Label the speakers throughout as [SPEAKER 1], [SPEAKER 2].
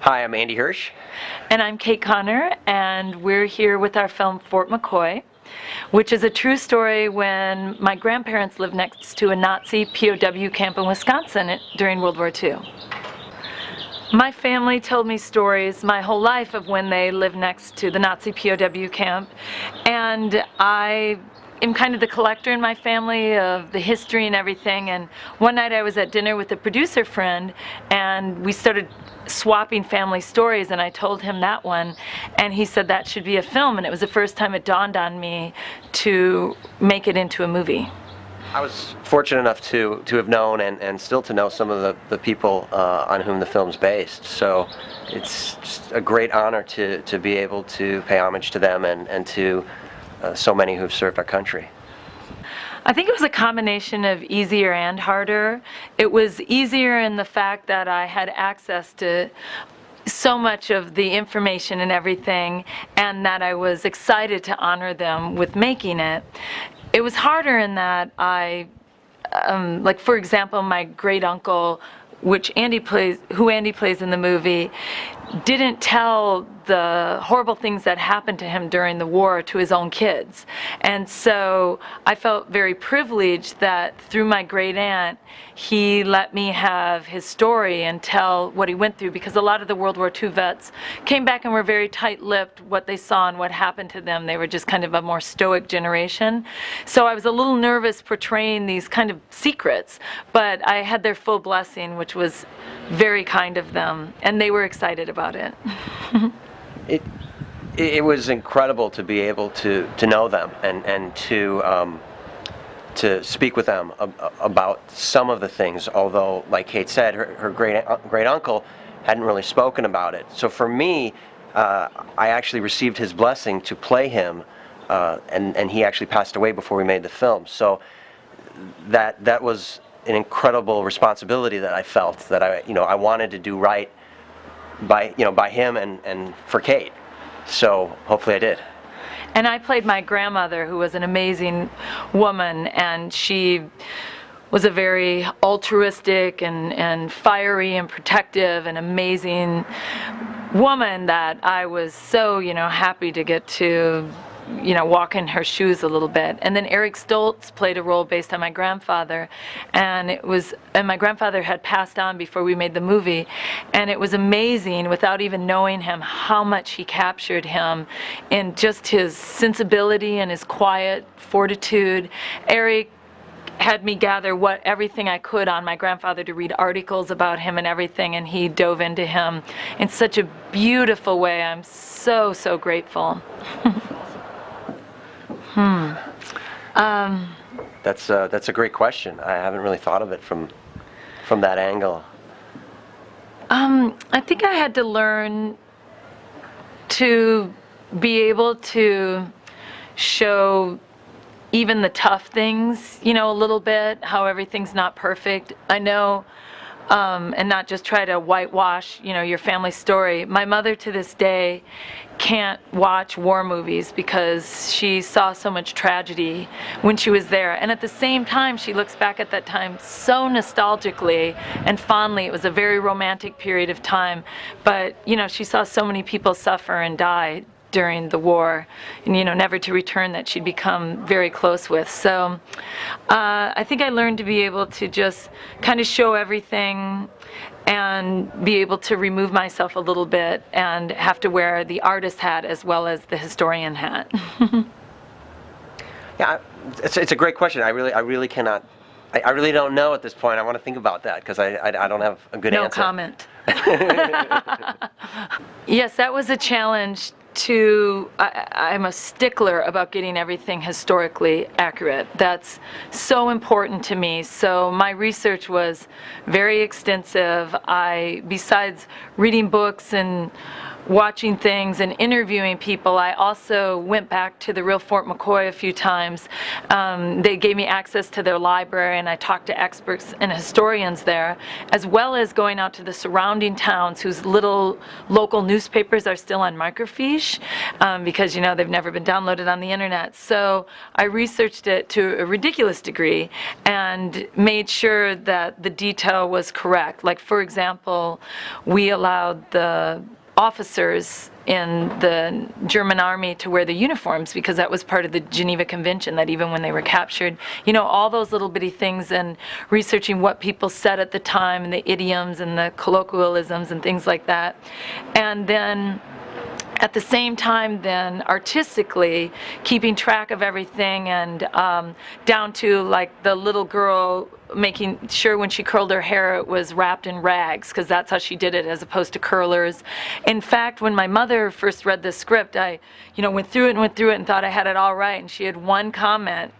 [SPEAKER 1] Hi, I'm Andy Hirsch.
[SPEAKER 2] And I'm Kate Connor, and we're here with our film Fort McCoy, which is a true story when my grandparents lived next to a Nazi POW camp in Wisconsin during World War II. My family told me stories my whole life of when they lived next to the Nazi POW camp, and I am kind of the collector in my family of the history and everything. And one night I was at dinner with a producer friend, and we started swapping family stories, and I told him that one, and he said that should be a film, and it was the first time it dawned on me to make it into a movie.
[SPEAKER 1] I was fortunate enough to have known and still to know some of the people on whom the film's based, so it's just a great honor to be able to pay homage to them and to so many who've served our country.
[SPEAKER 2] I think it was a combination of easier and harder. It was easier in the fact that I had access to so much of the information and everything, and that I was excited to honor them with making it. It was harder in that I, like for example, my great uncle, who Andy plays in the movie, didn't tell the horrible things that happened to him during the war to his own kids. And so I felt very privileged that through my great aunt, he let me have his story and tell what he went through, because a lot of the World War II vets came back and were very tight-lipped what they saw and what happened to them. They were just kind of a more stoic generation. So I was a little nervous portraying these kind of secrets, but I had their full blessing, which was very kind of them, and they were excited about it.
[SPEAKER 1] It was incredible to be able to know them and to speak with them about some of the things, although, like Kate said, her great uncle hadn't really spoken about it. So for me, I actually received his blessing to play him, and he actually passed away before we made the film. So that was an incredible responsibility that I felt, that I wanted to do right by him and for Kate. So hopefully I did.
[SPEAKER 2] And I played my grandmother, who was an amazing woman, and she was a very altruistic and fiery and protective and amazing woman that I was so, happy to get to walk in her shoes a little bit. And then Eric Stoltz played a role based on my grandfather, and my grandfather had passed on before we made the movie, and it was amazing, without even knowing him, how much he captured him in just his sensibility and his quiet fortitude. Eric had me gather everything I could on my grandfather, to read articles about him and everything, and he dove into him in such a beautiful way. I'm so, so grateful.
[SPEAKER 1] That's a great question. I haven't really thought of it from that angle.
[SPEAKER 2] I think I had to learn to be able to show even the tough things, a little bit, how everything's not perfect. I know, and not just try to whitewash, your family story. My mother to this day can't watch war movies because she saw so much tragedy when she was there. And at the same time, she looks back at that time so nostalgically and fondly. It was a very romantic period of time. But, she saw so many people suffer and die during the war, and never to return, that she'd become very close with. So I think I learned to be able to just kind of show everything and be able to remove myself a little bit and have to wear the artist hat as well as the historian hat.
[SPEAKER 1] Yeah, it's a great question. I really cannot. I really don't know at this point. I want to think about that because I don't have a good answer.
[SPEAKER 2] No comment. Yes, that was a challenge. I'm a stickler about getting everything historically accurate. That's so important to me. So my research was very extensive. Besides reading books and watching things and interviewing people, I also went back to the real Fort McCoy a few times. They gave me access to their library, and I talked to experts and historians there, as well as going out to the surrounding towns whose little local newspapers are still on microfiche, because, you know, they've never been downloaded on the internet. So I researched it to a ridiculous degree and made sure that the detail was correct. Like, for example, we allowed the officers in the German army to wear the uniforms because that was part of the Geneva Convention, that even when they were captured, you know, all those little bitty things, and researching what people said at the time and the idioms and the colloquialisms and things like that. And then at the same time, then artistically keeping track of everything, and down to like the little girl making sure when she curled her hair it was wrapped in rags, because that's how she did it as opposed to curlers. In fact, when my mother first read the script, I, you know, went through it and thought I had it all right, and she had one comment,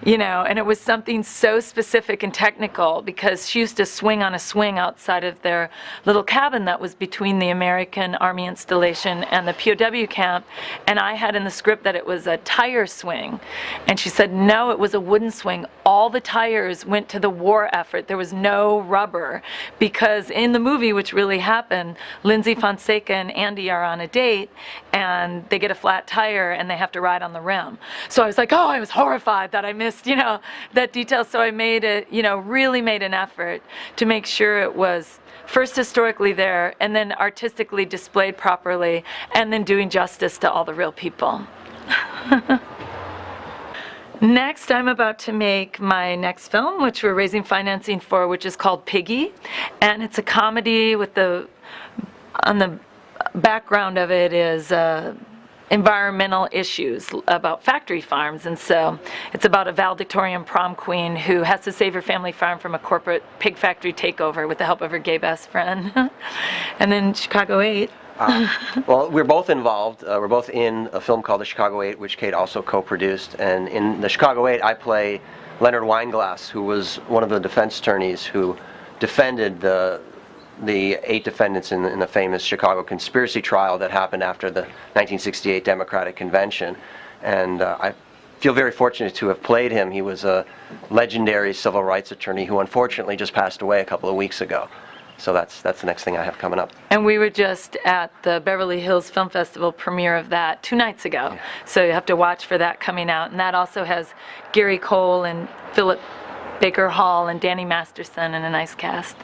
[SPEAKER 2] you know, and it was something so specific and technical, because she used to swing on a swing outside of their little cabin that was between the American Army installation and the POW camp, and I had in the script that it was a tire swing, and she said no, it was a wooden swing. All the tires went to the war effort. There was no rubber, because in the movie, which really happened, Lindsay Fonseca and Andy are on a date, and they get a flat tire and they have to ride on the rim. So I was like, oh, I was horrified that I missed, you know, that detail. So I made it, you know, really made an effort to make sure it was first historically there, and then artistically displayed properly, and then doing justice to all the real people. Next, I'm about to make my next film, which we're raising financing for, which is called Piggy, and it's a comedy with on the background of it is environmental issues about factory farms. And so it's about a valedictorian prom queen who has to save her family farm from a corporate pig factory takeover with the help of her gay best friend. And then Chicago 8.
[SPEAKER 1] Well, we're both involved. We're both in a film called The Chicago 8, which Kate also co-produced. And in The Chicago 8, I play Leonard Weinglass, who was one of the defense attorneys who defended the 8 defendants in the famous Chicago conspiracy trial that happened after the 1968 Democratic Convention. And I feel very fortunate to have played him. He was a legendary civil rights attorney who unfortunately just passed away a couple of weeks ago. So that's the next thing I have coming up.
[SPEAKER 2] And we were just at the Beverly Hills Film Festival premiere of that 2 nights ago. Yeah. So you have to watch for that coming out. And that also has Gary Cole and Philip Baker Hall and Danny Masterson and a nice cast.